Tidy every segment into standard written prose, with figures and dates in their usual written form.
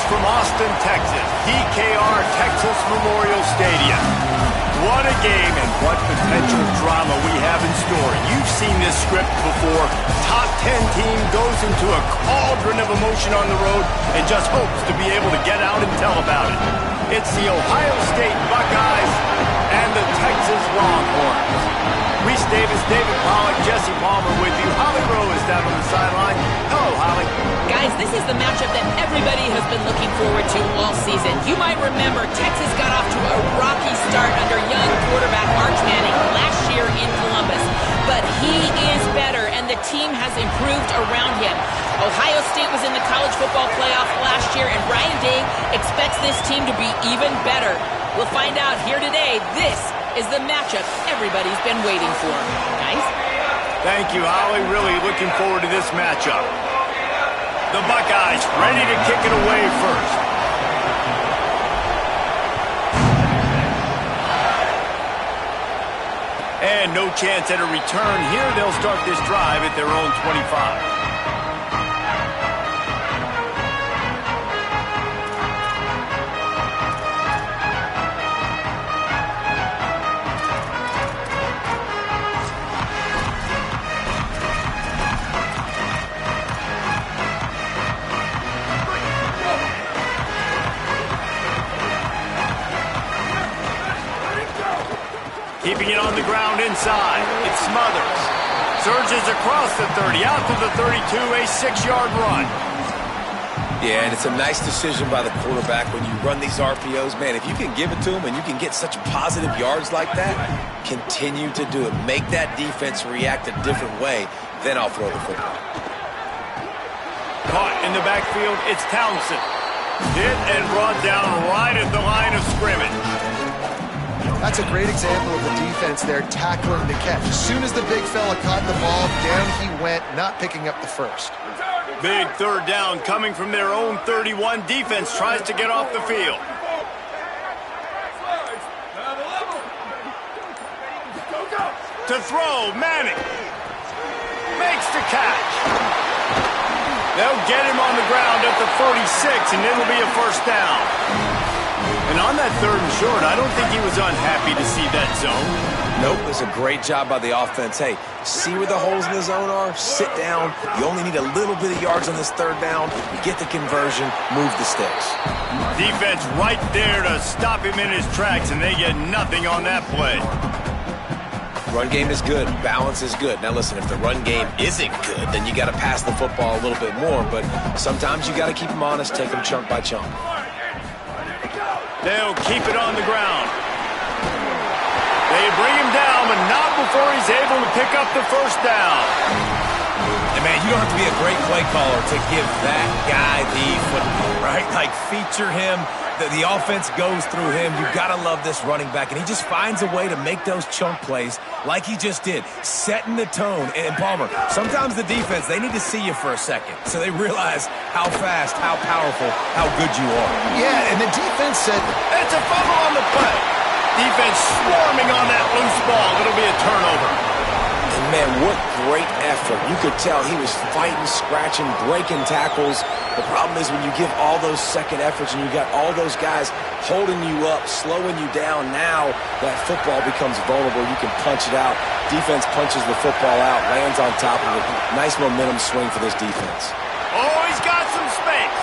from Austin, Texas, DKR Texas Memorial Stadium. What a game and what potential drama we have in store. You've seen this script before. Top 10 team goes into a cauldron of emotion on the road and just hopes to be able to get out and tell about it. It's the Ohio State Buckeyes and the Texas Longhorns. Reese Davis, David Pollack, Jesse Palmer with you. Holly Rowe is down on the sideline. Hello, Holly. Guys, this is the matchup that everybody has been looking forward to all season. You might remember Texas got off to a rocky start under young quarterback Arch Manning last year in Columbus. But he is better, and the team has improved around him. Ohio State was in the college football playoff last year, and Ryan Day expects this team to be even better. We'll find out here today. This is the matchup everybody's been waiting for. Guys? Thank you, Holly. Really looking forward to this matchup. The Buckeyes ready to kick it away first. And no chance at a return here. They'll start this drive at their own 25. Keeping it on the ground inside. It's Smothers. Surges across the 30, out to the 32, a 6-yard run. Yeah, and it's a nice decision by the quarterback when you run these RPOs. Man, if you can give it to him and you can get such positive yards like that, continue to do it. Make that defense react a different way, then I'll throw the football. Caught in the backfield, it's Townsend. Hit and brought down right at the line of scrimmage. That's a great example of the defense there tackling the catch. As soon as the big fella caught the ball, down he went, not picking up the first. Big third down coming from their own 31. Defense tries to get off the field. To throw, Manning. Makes the catch. They'll get him on the ground at the 46, and it'll be a first down. And on that third and short, I don't think he was unhappy to see that zone. Nope, it was a great job by the offense. Hey, see where the holes in the zone are? Sit down. You only need a little bit of yards on this third down. You get the conversion, move the sticks. Defense right there to stop him in his tracks, and they get nothing on that play. Run game is good. Balance is good. Now listen, if the run game isn't good, then you got to pass the football a little bit more. But sometimes you got to keep them honest, take them chunk by chunk. They'll keep it on the ground. They bring him down, but not before he's able to pick up the first down. And man, you don't have to be a great play caller to give that guy the football, right? Like, feature him. The offense goes through him. You got to love this running back. And he just finds a way to make those chunk plays like he just did, setting the tone. And Palmer, sometimes the defense, they need to see you for a second so they realize how fast, how powerful, how good you are. Yeah, and the defense said, it's a fumble on the play. Defense swarming on that loose ball. It'll be a turnover. And man, what great effort. You could tell he was fighting, scratching, breaking tackles. The problem is when you give all those second efforts and you got all those guys holding you up, slowing you down, now that football becomes vulnerable. You can punch it out. Defense punches the football out, lands on top of it. Nice momentum swing for this defense. Oh, he's got some space.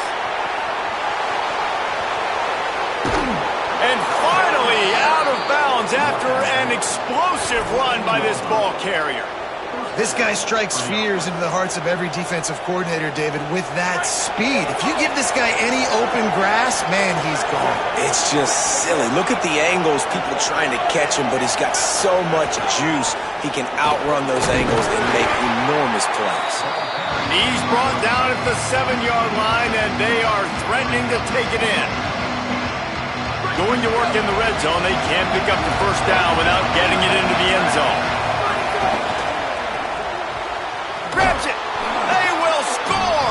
And finally out of bounds after an explosive run by this ball carrier. this guy strikes fears into the hearts of every defensive coordinator, David, with that speed. If you give this guy any open grass, man, he's gone. It's just silly. Look at the angles, people trying to catch him, but he's got so much juice. He can outrun those angles and make enormous plays. He's brought down at the 7-yard line, and they are threatening to take it in. Going to work in the red zone. They can't pick up the first down without getting it into the end zone. Grabs it. They will score.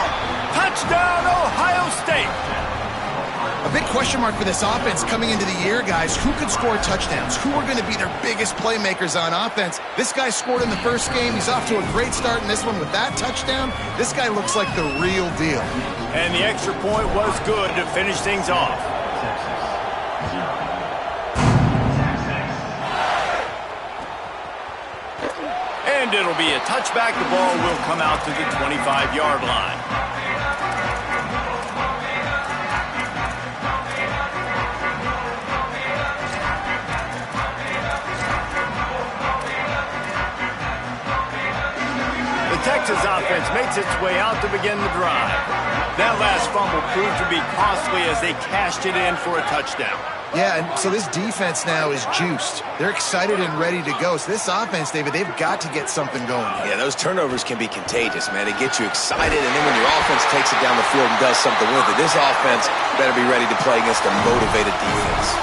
Touchdown, Ohio State. A big question mark for this offense coming into the year, guys. Who could score touchdowns? Who are going to be their biggest playmakers on offense? This guy scored in the first game. He's off to a great start in this one with that touchdown. This guy looks like the real deal. And the extra point was good to finish things off. And it'll be a touchback. The ball will come out to the 25-yard line. The Texas offense makes its way out to begin the drive. That last fumble proved to be costly as they cashed it in for a touchdown. Yeah, and so this defense now is juiced. They're excited and ready to go. So this offense, David, they've got to get something going. Yeah, those turnovers can be contagious, man. They get you excited, and then when your offense takes it down the field and does something with it, this offense better be ready to play against a motivated defense.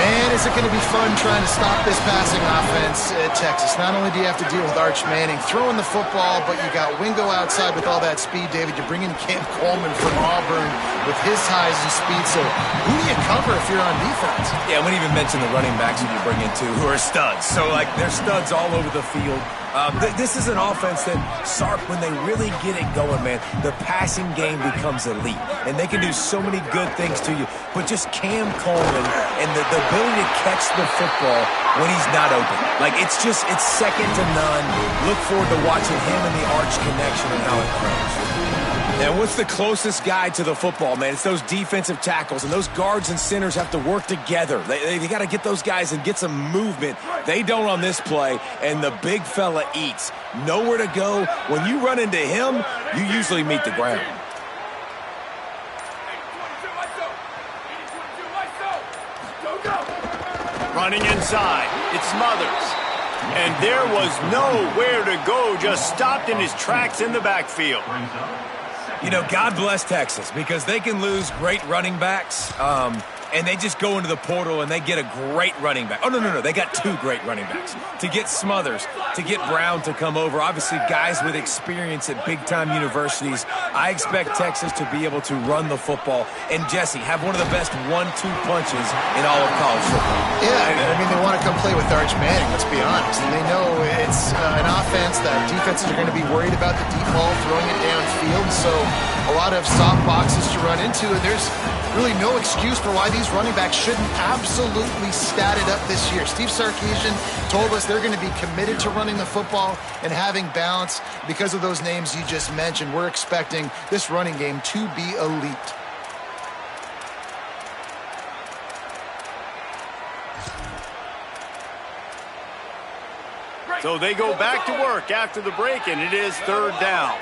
Man, is it going to be fun trying to stop this passing offense at Texas. Not only do you have to deal with Arch Manning throwing the football, but you got Wingo outside with all that speed, David. You bring in Cam Coleman from Auburn with his highs and speed. So who do you cover if you're on defense? Yeah, we didn't even mention the running backs that you bring in, too, who are studs. So, like, they're studs all over the field. This is an offense that, Sark, when they really get it going, man, the passing game becomes elite. And they can do so many good things to you. But just Cam Coleman and the ability to catch the football when he's not open. Like, it's second to none. Look forward to watching him and the Arch connection and how it grows. And what's the closest guy to the football, man? It's those defensive tackles, and those guards and centers have to work together. They got to get those guys and get some movement. They don't on this play, and the big fella eats. Nowhere to go. When you run into him, you usually meet the ground. Running inside, it's Smothers. And there was nowhere to go, just stopped in his tracks in the backfield. You know, God bless Texas, because they can lose great running backs, and they just go into the portal and they get a great running back. Oh, no. They got two great running backs. To get Smothers, to get Brown to come over, obviously guys with experience at big-time universities. I expect Texas to be able to run the football and, Jesse, have one of the best 1-2 punches in all of college football. Yeah, I mean, they want to come play with Arch Manning, let's be honest. And they know it's an offense that defenses are going to be worried about the deep ball, throwing it downfield. So a lot of soft boxes to run into, and there's really no excuse for why these running backs shouldn't absolutely stat it up this year. Steve Sarkisian told us they're going to be committed to running the football and having balance. Because of those names you just mentioned, we're expecting this running game to be elite. So they go back to work after the break, and it is third down.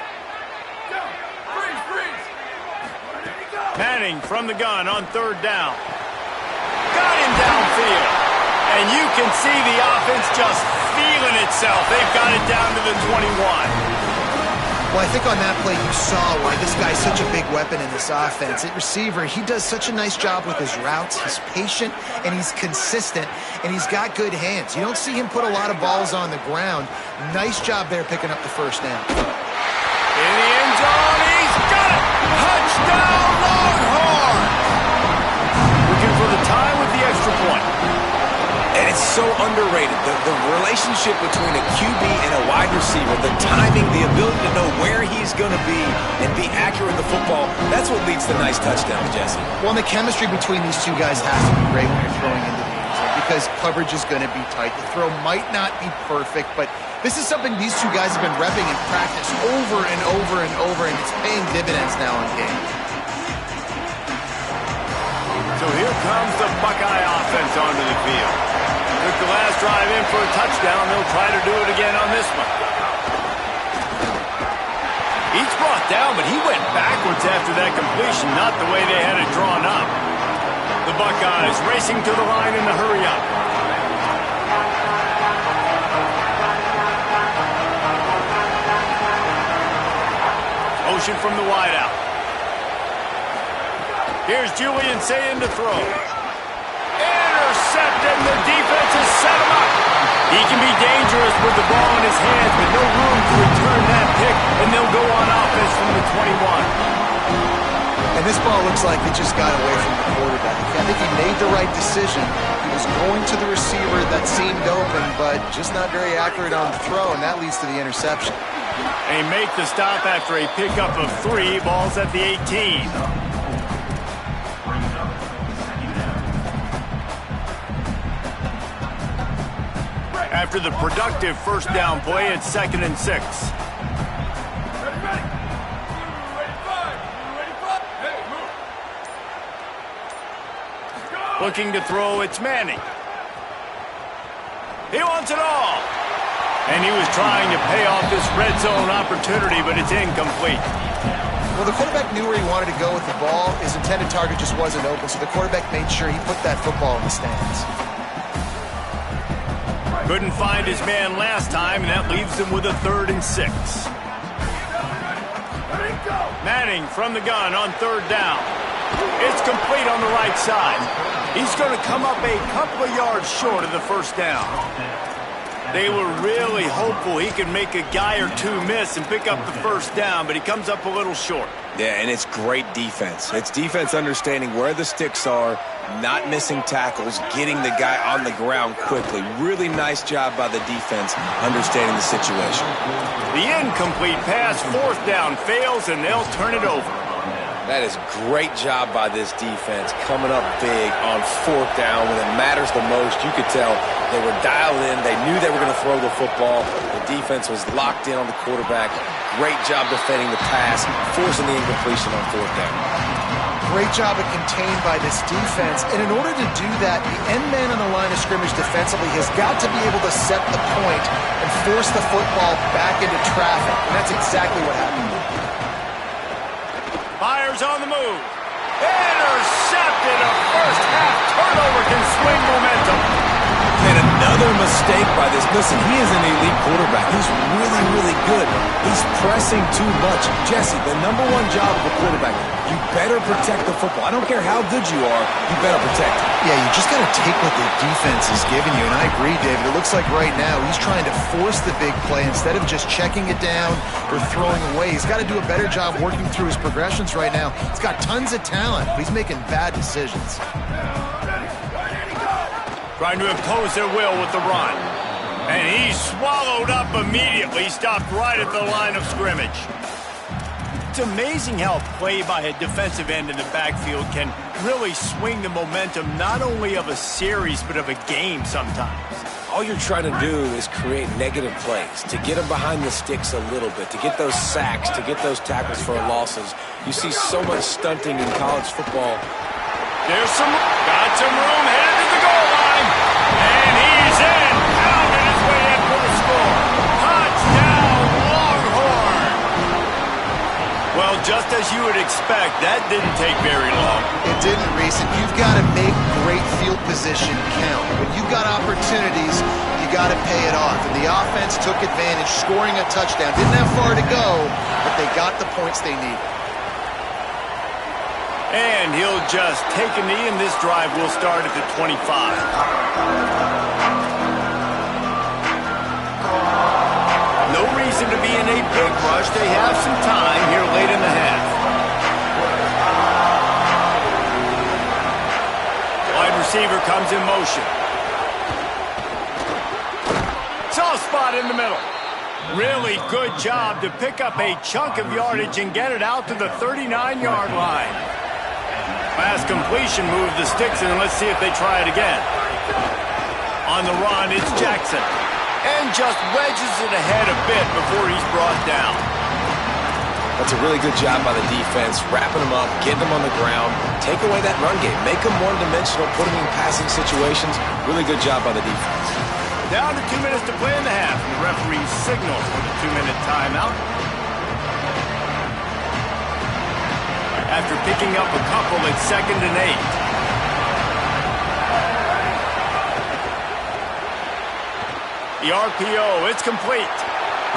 Manning from the gun on third down. Got him downfield. And you can see the offense just feeling itself. They've got it down to the 21. Well, I think on that play you saw why this guy's such a big weapon in this offense. At receiver, he does such a nice job with his routes. He's patient, and he's consistent, and he's got good hands. You don't see him put a lot of balls on the ground. Nice job there picking up the first down. In the end zone, he's got it! Touchdown, Longhorn! Looking for the tie with the extra point. And it's so underrated. The relationship between a QB and a wide receiver, the timing, the ability to know where he's going to be and be accurate with the football, that's what leads to nice touchdowns, Jesse. Well, and the chemistry between these two guys has to be great when you're throwing into the end zone because coverage is going to be tight. The throw might not be perfect, but this is something these two guys have been repping in practice over and over and over, and it's paying dividends now in game. So here comes the Buckeye offense onto the field. Took the last drive in for a touchdown. They'll try to do it again on this one. He's brought down, but he went backwards after that completion, not the way they had it drawn up. The Buckeyes racing to the line in the hurry up. Motion from the wideout. Here's Julian Sayin to throw. Intercepted, the defense has set him up. He can be dangerous with the ball in his hands, but no room to return that pick, and they'll go on offense from the 21. And this ball looks like it just got away from the quarterback. I think he made the right decision. He was going to the receiver that seemed open, but just not very accurate on the throw, and that leads to the interception. They make the stop after a pickup of 3 balls at the 18. After the productive first down play, it's 2nd and 6. Looking to throw, it's Manning. He wants it all. And he was trying to pay off this red zone opportunity, but it's incomplete. Well, the quarterback knew where he wanted to go with the ball. His intended target just wasn't open, so the quarterback made sure he put that football in the stands. Couldn't find his man last time, and that leaves him with a 3rd and 6. Manning from the gun on 3rd down. It's complete on the right side. He's going to come up a couple of yards short of the first down. They were really hopeful he could make a guy or 2 miss and pick up the first down, but he comes up a little short. Yeah, and it's great defense. It's defense understanding where the sticks are, not missing tackles, getting the guy on the ground quickly. Really nice job by the defense understanding the situation. The incomplete pass, 4th down, fails, and they'll turn it over. That is great job by this defense, coming up big on 4th down when it matters the most. You could tell they were dialed in. They knew they were going to throw the football. The defense was locked in on the quarterback. Great job defending the pass, forcing the incompletion on 4th down. Great job of contained by this defense. And in order to do that, the end man on the line of scrimmage defensively has got to be able to set the point and force the football back into traffic. And that's exactly what happened. Fires on the move. Intercepted. A first half turnover can swing momentum. And another mistake by this. Listen, he is an elite quarterback. He's really, really good. He's pressing too much. Jesse, the #1 job of a quarterback, you better protect the football. I don't care how good you are, you better protect it. Yeah, you just got to take what the defense is giving you. And I agree, David. It looks like right now he's trying to force the big play instead of just checking it down or throwing away. He's got to do a better job working through his progressions right now. He's got tons of talent, but he's making bad decisions. Trying to impose their will with the run. And he's swallowed up immediately, stopped right at the line of scrimmage. It's amazing how a play by a defensive end in the backfield can really swing the momentum not only of a series but of a game sometimes. All you're trying to do is create negative plays, to get them behind the sticks a little bit, to get those sacks, to get those tackles for losses. You see so much stunting in college football. Got some room, headed to the goal line. And he's in, pounding his way in for the score. Touchdown, Longhorn. Well, just as you would expect, that didn't take very long. It didn't, Reese, and you've got to make great field position count. When you've got opportunities, you got to pay it off. And the offense took advantage, scoring a touchdown. Didn't have far to go, but they got the points they needed. And he'll just take a knee, and this drive will start at the 25. No reason to be in a big rush. They have some time here late in the half. Wide receiver comes in motion. Soft spot in the middle. Really good job to pick up a chunk of yardage and get it out to the 39-yard line. Last completion moved the sticks, and let's see if they try it again. On the run, it's Jackson. And just wedges it ahead a bit before he's brought down. That's a really good job by the defense, wrapping them up, getting them on the ground, take away that run game, make them one-dimensional, put them in passing situations. Really good job by the defense. Down to 2 minutes to play in the half, and the referee signals for the 2-minute timeout. After picking up a couple, it's 2nd and 8. The RPO, it's complete.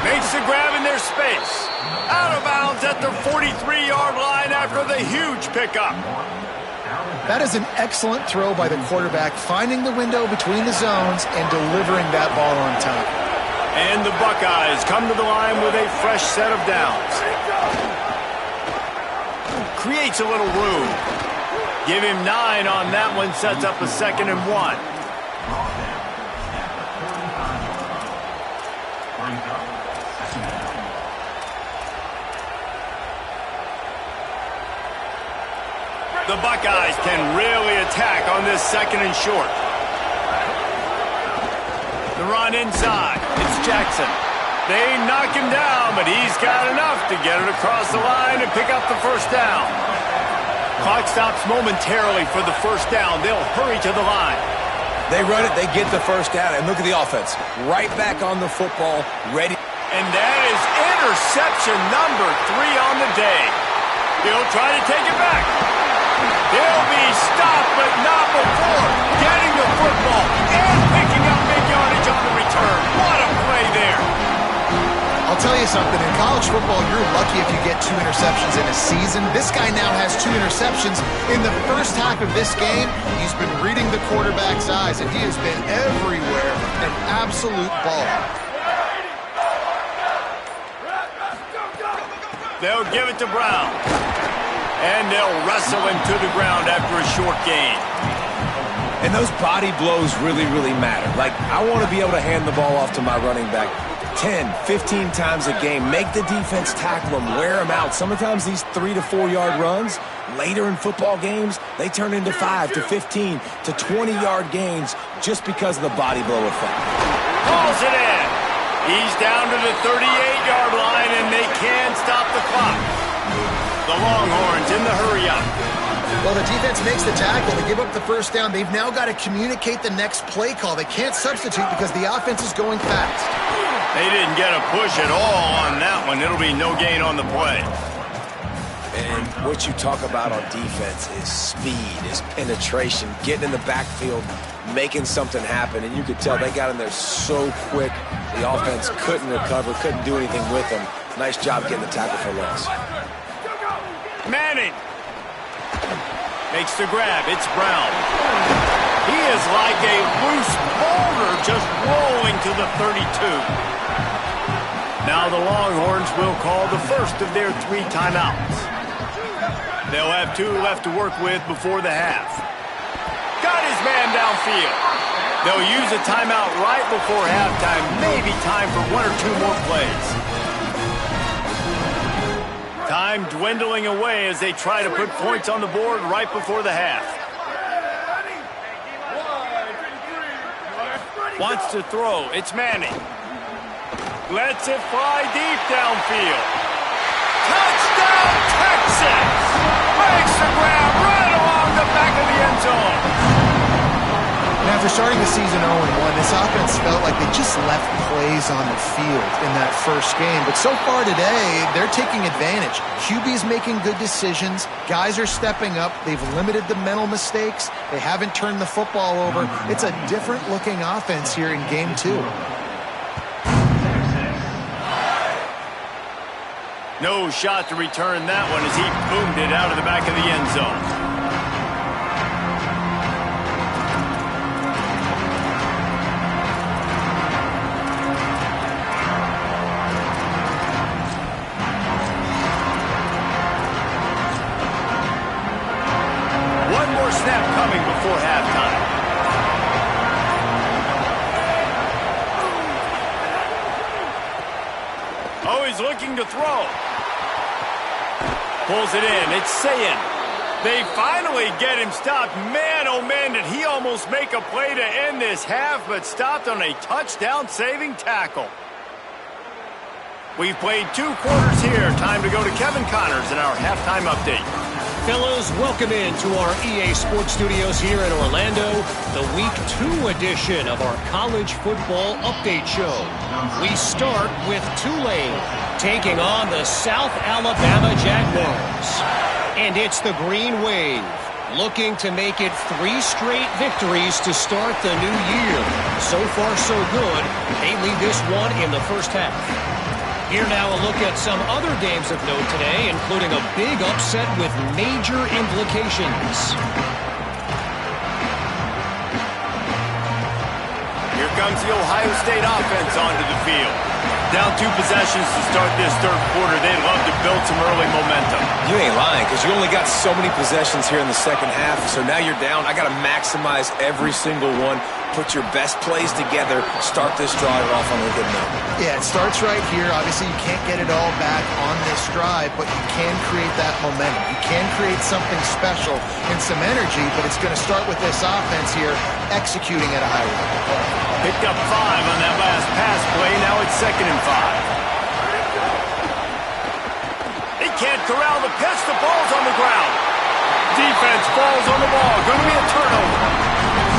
Makes the grab in their space. Out of bounds at the 43-yard line after the huge pickup. That is an excellent throw by the quarterback, finding the window between the zones and delivering that ball on time. And the Buckeyes come to the line with a fresh set of downs. creates a little room. Give him 9 on that one, sets up a 2nd and 1. The Buckeyes can really attack on this 2nd and short. The run inside. It's Jackson. They knock him down, but he's got enough to get it across the line and pick up the first down. Clock stops momentarily for the first down. They'll hurry to the line. They run it, they get the first down, and look at the offense. Right back on the football, ready. And that is interception number 3 on the day. He'll try to take it back. They'll be stopped, but not before getting the football and picking up big yardage on the return. What a play there. I'll tell you something, in college football, you're lucky if you get 2 interceptions in a season. This guy now has 2 interceptions. In the first half of this game, he's been reading the quarterback's eyes, and he has been everywhere, an absolute baller. They'll give it to Brown. And they'll wrestle him to the ground after a short gain. And those body blows really, really matter. Like, I want to be able to hand the ball off to my running back 10, 15 times a game. Make the defense tackle him, wear him out. Sometimes these 3 to 4 yard runs, later in football games, they turn into 5 to 15 to 20-yard gains just because of the body blow effect. Calls it in. He's down to the 38-yard line, and they can stop the clock. The Longhorns in the hurry-up. Well, the defense makes the tackle. They give up the first down. They've now got to communicate the next play call. They can't substitute because the offense is going fast. They didn't get a push at all on that one. It'll be no gain on the play. And what you talk about on defense is speed, is penetration, getting in the backfield, making something happen. And you could tell they got in there so quick. The offense couldn't recover, couldn't do anything with them. Nice job getting the tackle for loss. Manning makes the grab. It's Brown. He is like a loose boulder just rolling to the 32. Now the Longhorns will call the first of their 3 timeouts. They'll have 2 left to work with before the half. Got his man downfield. They'll use a timeout right before halftime. Maybe time for 1 or 2 more plays. Time dwindling away as they try to put points on the board right before the half. Wants to throw. It's Manning. Lets it fly deep downfield. Touchdown, Texas! Makes the grab right along the back of the end zone. Now, after starting the season 0-1, this offense felt like they just left plays on the field in that first game. But so far today, they're taking advantage. QB's making good decisions. Guys are stepping up. They've limited the mental mistakes. They haven't turned the football over. It's a different-looking offense here in Game 2. No shot to return that one as he boomed it out of the back of the end zone. Snap coming before halftime. Oh, he's looking to throw. Pulls it in. It's Sayin. They finally get him stopped. Man, oh man, did he almost make a play to end this half, but stopped on a touchdown-saving tackle. We've played 2 quarters here. Time to go to Kevin Connors in our halftime update. Fellows, welcome into our EA Sports Studios here in Orlando, the Week 2 edition of our College Football Update Show. We start with Tulane taking on the South Alabama Jaguars. And it's the Green Wave, looking to make it 3 straight victories to start the new year. So far, so good. They lead this one in the first half. Here now a look at some other games of note today, including a big upset with major implications. Here comes the Ohio State offense onto the field. Down 2 possessions to start this third quarter. They'd love to build some early momentum. You ain't lying, because you only got so many possessions here in the second half, so now you're down. I got to maximize every single one. Put your best plays together. Start this drive off on a good note. Yeah, it starts right here. Obviously, you can't get it all back on this drive, but you can create that momentum. You can create something special and some energy, but it's going to start with this offense here executing at a high level. Picked up 5 on that last pass play. Now it's 2nd and 5. He can't corral the pitch. The ball's on the ground. Defense falls on the ball. Going to be a turnover.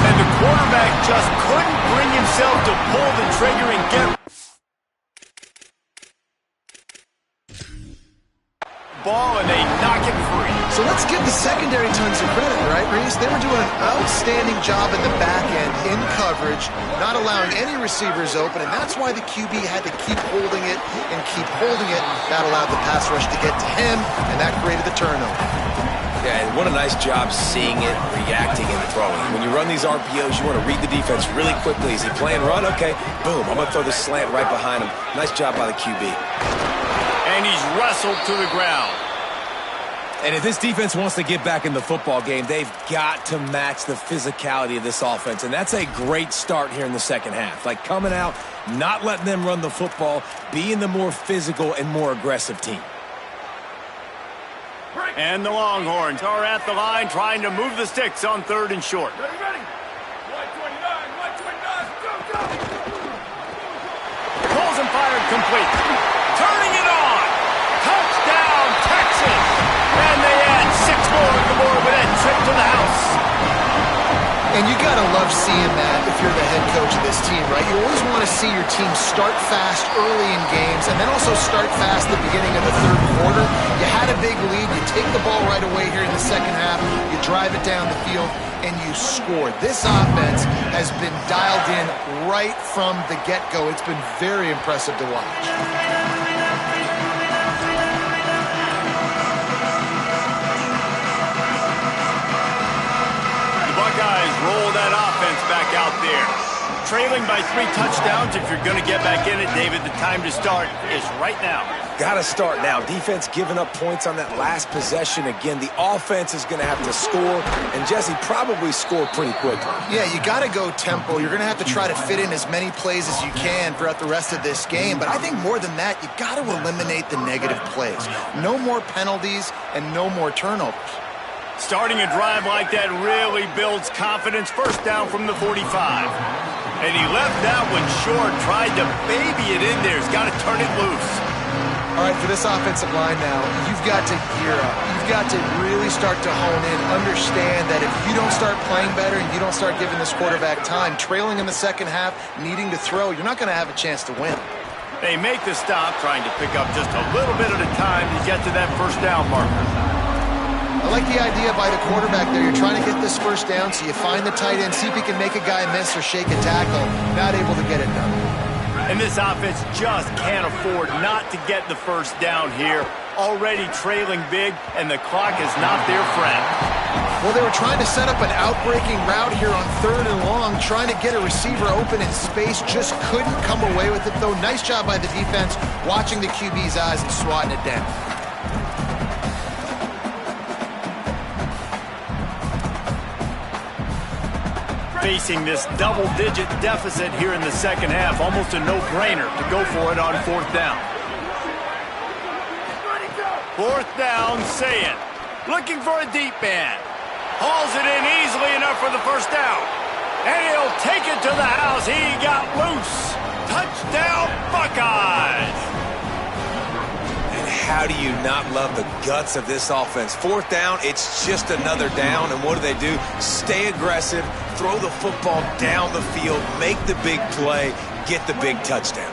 And the quarterback just couldn't bring himself to pull the trigger and get ball, and they knock it free. So let's give the secondary tons of credit, right, Reese? They were doing an outstanding job in the back end, in coverage, not allowing any receivers open, and that's why the QB had to keep holding it and keep holding it. That allowed the pass rush to get to him, and that created the turnover. Yeah, and what a nice job seeing it, reacting, and throwing. When you run these RPOs, you want to read the defense really quickly. Is he playing run? Okay, boom, I'm going to throw the slant right behind him. Nice job by the QB. And he's wrestled to the ground. And if this defense wants to get back in the football game, they've got to match the physicality of this offense. And that's a great start here in the second half. Like coming out, not letting them run the football, being the more physical and more aggressive team. And the Longhorns are at the line trying to move the sticks on 3rd and short. Ready. 129, go. Pulls and fired complete. Turning it on. Touchdown, Texas. And they add 6 more on the board with that trip to the house. And you got to love seeing that if you're the head coach of this team, right? You always want to see your team start fast early in games and then also start fast at the beginning of the third quarter. You had a big lead. You take the ball right away here in the second half. You drive it down the field, and you score. This offense has been dialed in right from the get-go. It's been very impressive to watch. Roll that offense back out there. Trailing by 3 touchdowns. If you're going to get back in it, David, the time to start is right now. Got to start now. Defense giving up points on that last possession. Again, the offense is going to have to score, and Jesse probably score pretty quickly. Yeah, you got to go tempo. You're going to have to try to fit in as many plays as you can throughout the rest of this game, but I think more than that, you got to eliminate the negative plays. No more penalties and no more turnovers. Starting a drive like that really builds confidence. 1st down from the 45. And he left that one short, tried to baby it in there. He's got to turn it loose. All right, for this offensive line now, you've got to gear up. You've got to really start to hone in, understand that if you don't start playing better and you don't start giving this quarterback time, trailing in the second half, needing to throw, you're not going to have a chance to win. They make the stop, trying to pick up just a little bit at a time to get to that 1st down marker. I like the idea by the quarterback there. You're trying to get this 1st down, so you find the tight end, see if he can make a guy miss or shake a tackle. Not able to get it done. And this offense just can't afford not to get the 1st down here. Already trailing big, and the clock is not their friend. Well, they were trying to set up an outbreaking route here on 3rd and long, trying to get a receiver open in space. Just couldn't come away with it, though. Nice job by the defense, watching the QB's eyes and swatting it down. Facing this double-digit deficit here in the second half, almost a no-brainer to go for it on 4th down. 4th down, say it. Looking for a deep man. Hauls it in easily enough for the 1st down. And he'll take it to the house. He got loose. Touchdown, Buckeyes. How do you not love the guts of this offense? 4th down, it's just another down, and what do? Stay aggressive, throw the football down the field, make the big play, get the big touchdown.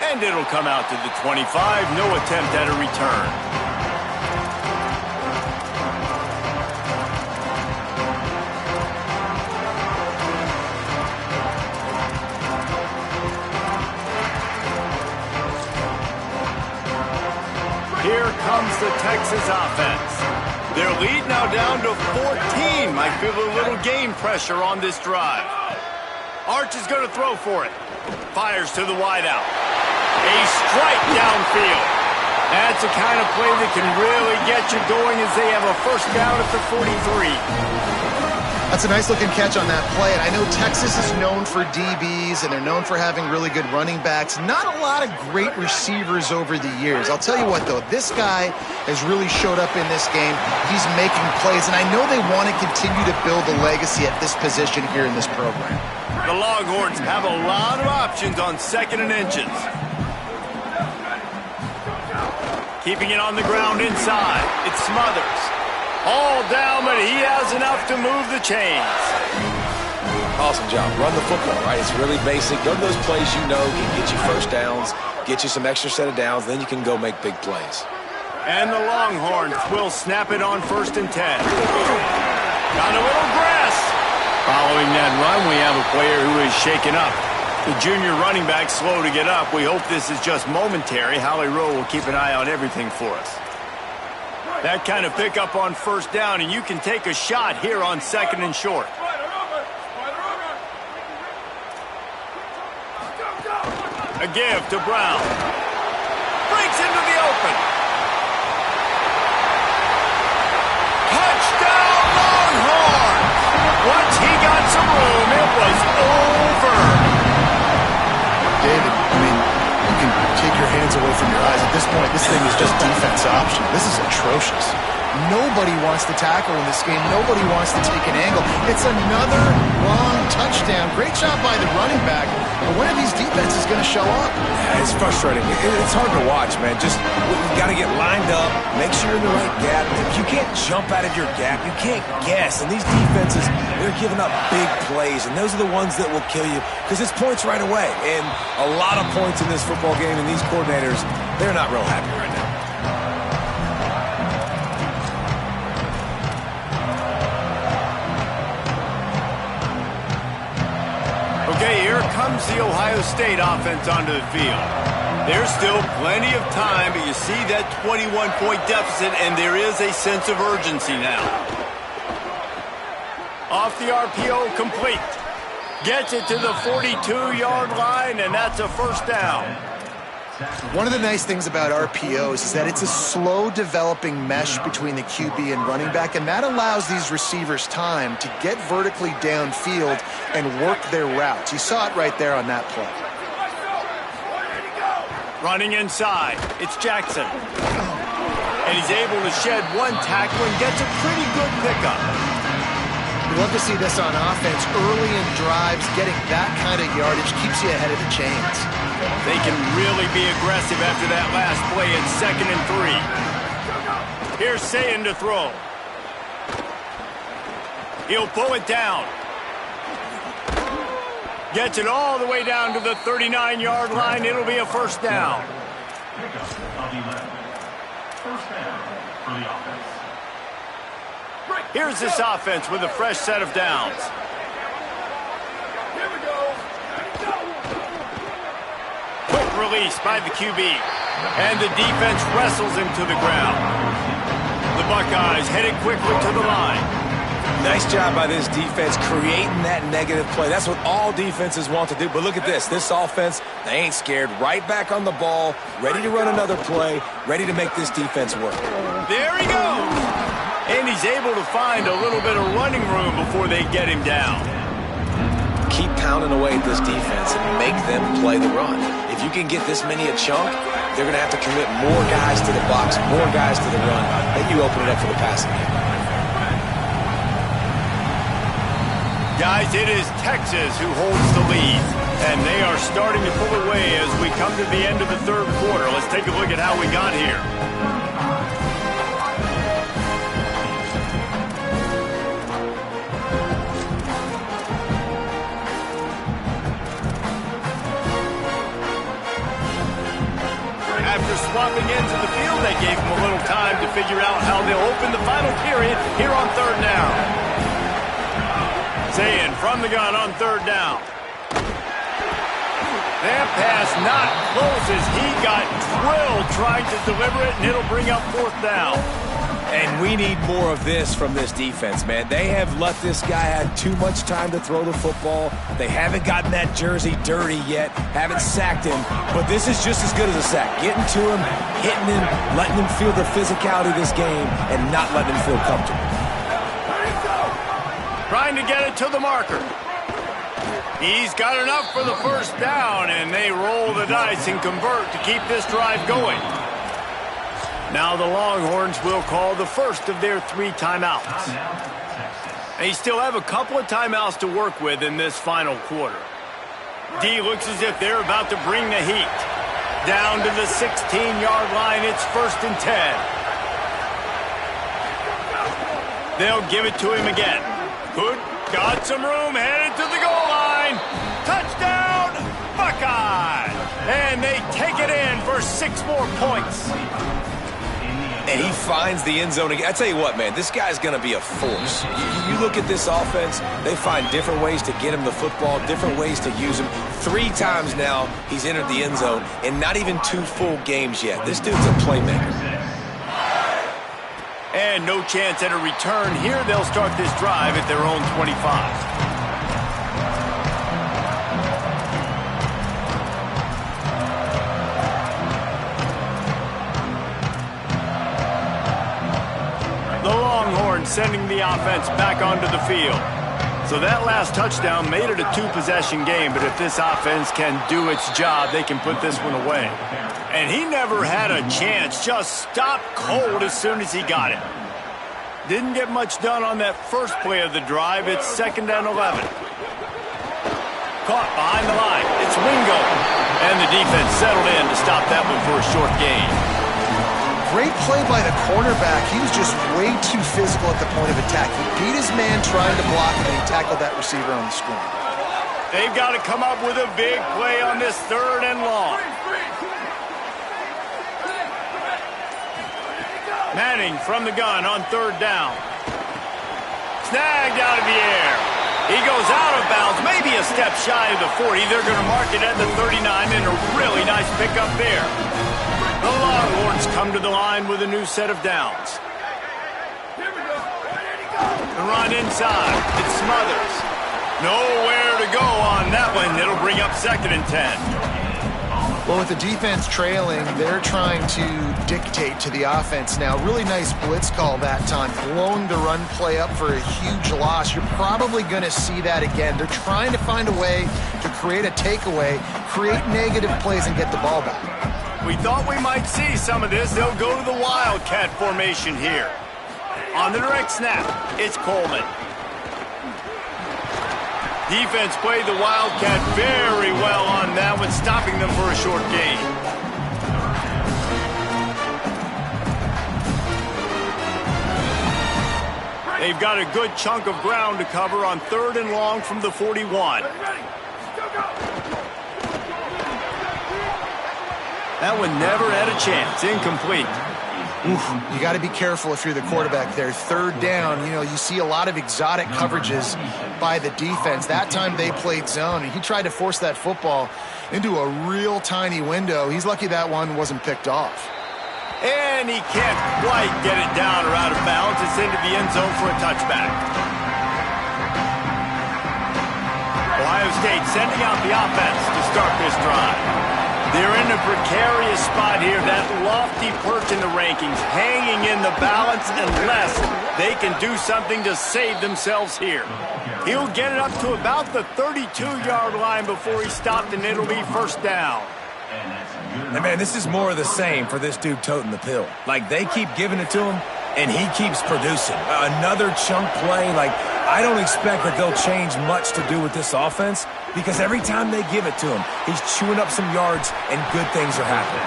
And it'll come out to the 25, no attempt at a return. Here comes the Texas offense. Their lead now down to 14. Might feel a little game pressure on this drive. Arch is going to throw for it. Fires to the wideout. A strike downfield. That's the kind of play that can really get you going as they have a first down at the 43. That's a nice-looking catch on that play, and I know Texas is known for DBs, and they're known for having really good running backs. Not a lot of great receivers over the years. I'll tell you what, though, this guy has really showed up in this game. He's making plays, and I know they want to continue to build a legacy at this position here in this program. The Longhorns have a lot of options on 2nd and inches. Keeping it on the ground inside. It Smothers. All down, but he has enough to move the chains. Awesome job. Run the football, right? It's really basic. Go to those plays you know can get you first downs, get you some extra set of downs, then you can go make big plays. And the Longhorns will snap it on 1st and 10. Got a little grass. Following that run, we have a player who is shaken up. The junior running back slow to get up. We hope this is just momentary. Holly Rowe will keep an eye on everything for us. That kind of pickup on 1st down, and you can take a shot here on 2nd and short. A give to Brown. Breaks into the open. Touchdown, Longhorns! Once he got some room, it was over. David, I mean, you can take your hands away from your eyes. At this point, this thing is just defense option. This is atrocious. Nobody wants to tackle in this game. Nobody wants to take an angle. It's another long touchdown. Great job by the running back. But when are these defenses going to show up? Yeah, it's frustrating. It's hard to watch, man. Just, you got to get lined up, make sure you're in the right gap. If you can't jump out of your gap, you can't guess. And these defenses, they're giving up big plays, and those are the ones that will kill you because it's points right away. And a lot of points in this football game, and these coordinators, they're not real happy right now. Okay, here comes the Ohio State offense onto the field. There's still plenty of time, but you see that 21-point deficit, and there is a sense of urgency now. Off the RPO, complete. Gets it to the 42-yard line, and that's a first down. One of the nice things about RPOs is that it's a slow developing mesh between the QB and running back, and that allows these receivers time to get vertically downfield and work their routes. You saw it right there on that play. Running inside, it's Jackson. And he's able to shed one tackle and gets a pretty good pickup. We love to see this on offense. Early in drives, getting that kind of yardage keeps you ahead of the chains. They can really be aggressive after that last play at 2nd and 3. Here's Sayin to throw. He'll pull it down. Gets it all the way down to the 39-yard line. It'll be a first down. Here's this offense with a fresh set of downs. Quick release by the QB. And the defense wrestles him to the ground. The Buckeyes headed quickly to the line. Nice job by this defense creating that negative play. That's what all defenses want to do. But look at this. This offense, they ain't scared. Right back on the ball, ready to run another play, ready to make this defense work. There he goes. And he's able to find a little bit of running room before they get him down. Keep pounding away at this defense and make them play the run. If you can get this many a chunk, they're going to have to commit more guys to the box, more guys to the run. Then you open it up for the passing game. Guys, it is Texas who holds the lead, and they are starting to pull away as we come to the end of the third quarter. Let's take a look at how we got here. After swapping into the field, they gave them a little time to figure out how they'll open the final period here on third down. Sayin from the gun on third down. That pass not close as he got drilled trying to deliver it, and it'll bring up fourth down. And we need more of this from this defense, man. They have let this guy have too much time to throw the football. They haven't gotten that jersey dirty yet, haven't sacked him, but this is just as good as a sack. Getting to him, hitting him, letting him feel the physicality of this game, and not letting him feel comfortable. Trying to get it to the marker. He's got enough for the first down, and they roll the dice and convert to keep this drive going. Now the Longhorns will call the first of their 3 timeouts. They still have a couple of timeouts to work with in this final quarter. D looks as if they're about to bring the heat. Down to the 16-yard line, it's 1st and 10. They'll give it to him again. Hood got some room, headed to the goal line. Touchdown, Buckeyes! And they take it in for 6 more points. And he finds the end zone again. I tell you what, man, this guy's going to be a force. You look at this offense, they find different ways to get him the football, different ways to use him. 3 times now he's entered the end zone, and not even 2 full games yet. This dude's a playmaker. And no chance at a return. Here they'll start this drive at their own 25. Sending the offense back onto the field. So that last touchdown made it a 2-possession game, but if this offense can do its job, they can put this one away. And he never had a chance, just stopped cold as soon as he got it. Didn't get much done on that first play of the drive. It's 2nd and 11. Caught behind the line. It's Wingo. And the defense settled in to stop that one for a short gain. Great play by the cornerback. He was just way too physical at the point of attack. He beat his man trying to block, and he tackled that receiver on the screen. They've got to come up with a big play on this 3rd and long. Manning from the gun on 3rd down. Snagged out of the air. He goes out of bounds, maybe a step shy of the 40. They're going to mark it at the 39, and a really nice pickup there. The Longhorns come to the line with a new set of downs. The run inside. It Smothers. Nowhere to go on that one. It'll bring up 2nd and 10. Well, with the defense trailing, they're trying to dictate to the offense now. Really nice blitz call that time, blowing the run play up for a huge loss. You're probably going to see that again. They're trying to find a way to create a takeaway, create negative plays, and get the ball back. We thought we might see some of this. They'll go to the Wildcat formation here. On the direct snap, it's Coleman. Defense played the Wildcat very well on that one, stopping them for a short gain. They've got a good chunk of ground to cover on 3rd and long from the 41. That one never had a chance. Incomplete. Oof, you got to be careful if you're the quarterback there. 3rd down, you see a lot of exotic coverages by the defense. That time they played zone, and he tried to force that football into a real tiny window. He's lucky that one wasn't picked off. And he can't quite get it down or out of bounds. It's into the end zone for a touchback. Ohio State sending out the offense to start this drive. They're in a precarious spot here, that lofty perch in the rankings, hanging in the balance unless they can do something to save themselves here. He'll get it up to about the 32-yard line before he stopped, and it'll be 1st down. And man, this is more of the same for this dude toting the pill. Like, they keep giving it to him, and he keeps producing. Another chunk play. Like, I don't expect that they'll change much to do with this offense, because every time they give it to him, he's chewing up some yards, and good things are happening.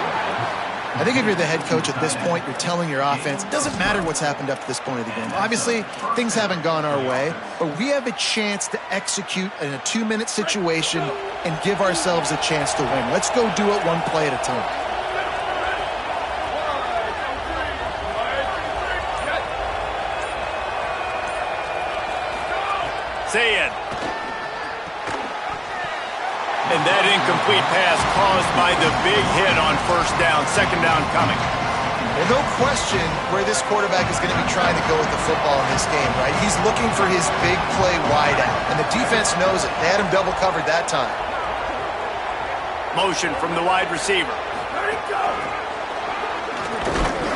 I think if you're the head coach at this point, you're telling your offense, it doesn't matter what's happened up to this point of the game. Obviously, things haven't gone our way, but we have a chance to execute in a 2-minute situation and give ourselves a chance to win. Let's go do it one play at a time. Say it. And that incomplete pass caused by the big hit on 1st down. 2nd down coming. Well, no question where this quarterback is going to be trying to go with the football in this game, right? He's looking for his big play wide out, and the defense knows it. They had him double covered that time. Motion from the wide receiver.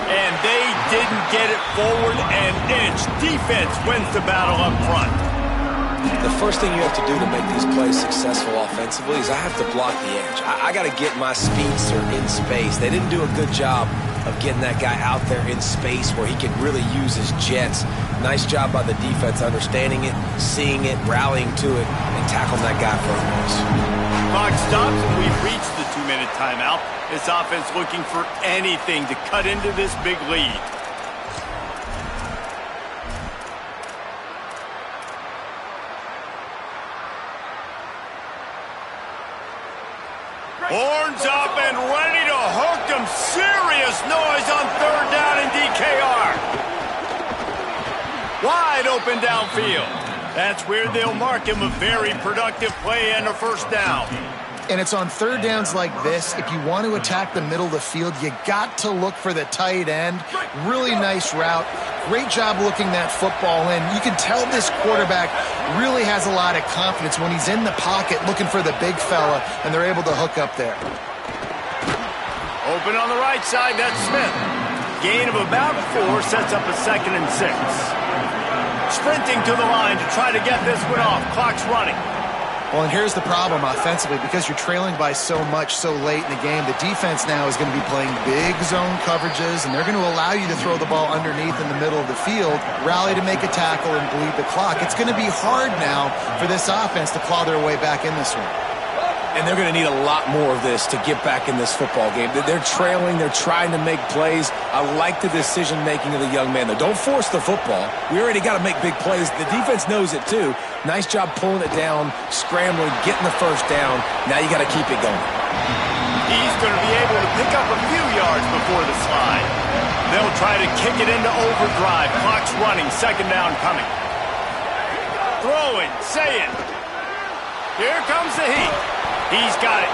And they didn't get it forward an inch. Defense wins the battle up front. The first thing you have to do to make these plays successful offensively is I have to block the edge. I got to get my speedster in space. They didn't do a good job of getting that guy out there in space where he can really use his jets. Nice job by the defense understanding it, seeing it, rallying to it, and tackling that guy for a loss. Clock stops, and we've reached the 2-minute timeout. This offense looking for anything to cut into this big lead. Horns up and ready to hook them. Serious noise on 3rd down in DKR. Wide open downfield. That's where they'll mark him. A very productive play and a 1st down. And it's on 3rd downs like this. If you want to attack the middle of the field, you got to look for the tight end. Really nice route. Great job looking that football in. You can tell this quarterback really has a lot of confidence when he's in the pocket looking for the big fella, and they're able to hook up there. Open on the right side, that's Smith. Gain of about 4 sets up a 2nd and 6. Sprinting to the line to try to get this one off. Clock's running. Well, and here's the problem offensively. Because you're trailing by so much so late in the game, the defense now is going to be playing big zone coverages, and they're going to allow you to throw the ball underneath in the middle of the field, rally to make a tackle, and bleed the clock. It's going to be hard now for this offense to claw their way back in this one. And they're going to need a lot more of this to get back in this football game. They're trailing. They're trying to make plays. I like the decision-making of the young man, though. Don't force the football. We already got to make big plays. The defense knows it, too. Nice job pulling it down, scrambling, getting the 1st down. Now you got to keep it going. He's going to be able to pick up a few yards before the slide. They'll try to kick it into overdrive. Clock's running. 2nd down coming. Throwing. Say it. Here comes the heat. He's got it.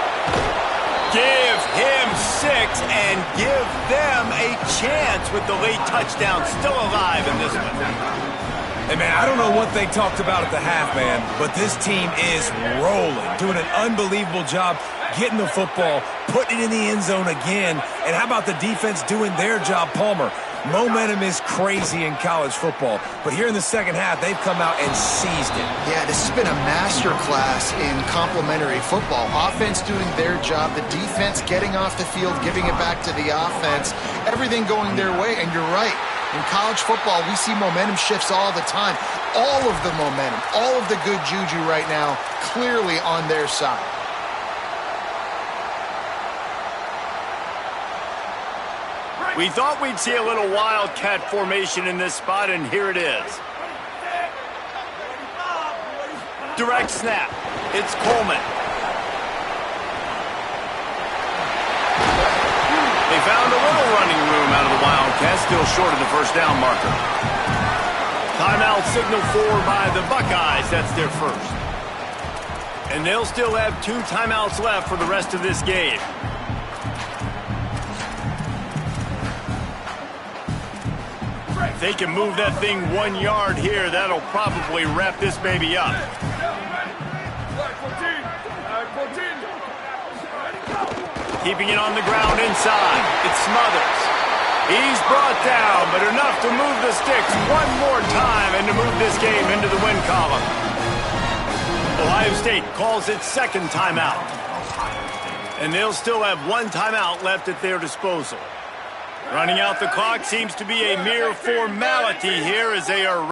Give him 6 and give them a chance with the late touchdown still alive in this one. Hey, man, I don't know what they talked about at the half, man, but this team is rolling, doing an unbelievable job getting the football, putting it in the end zone again. And how about the defense doing their job, Palmer? Momentum is crazy in college football, but here in the 2nd half, they've come out and seized it. Yeah, this has been a master class in complementary football. Offense doing their job, the defense getting off the field, giving it back to the offense, everything going their way. And you're right, in college football, we see momentum shifts all the time. All of the momentum, all of the good juju right now, clearly on their side. We thought we'd see a little wildcat formation in this spot, and here it is. Direct snap. It's Coleman. They found a little running room out of the Wildcats, still short of the 1st down marker. Timeout signal forward by the Buckeyes. That's their 1st. And they'll still have 2 timeouts left for the rest of this game. If they can move that thing 1 yard here, that'll probably wrap this baby up. Keeping it on the ground inside. It's Smothers. He's brought down, but enough to move the sticks one more time and to move this game into the win column. Ohio State calls its 2nd timeout. And they'll still have 1 timeout left at their disposal. Running out the clock seems to be a mere formality here as they are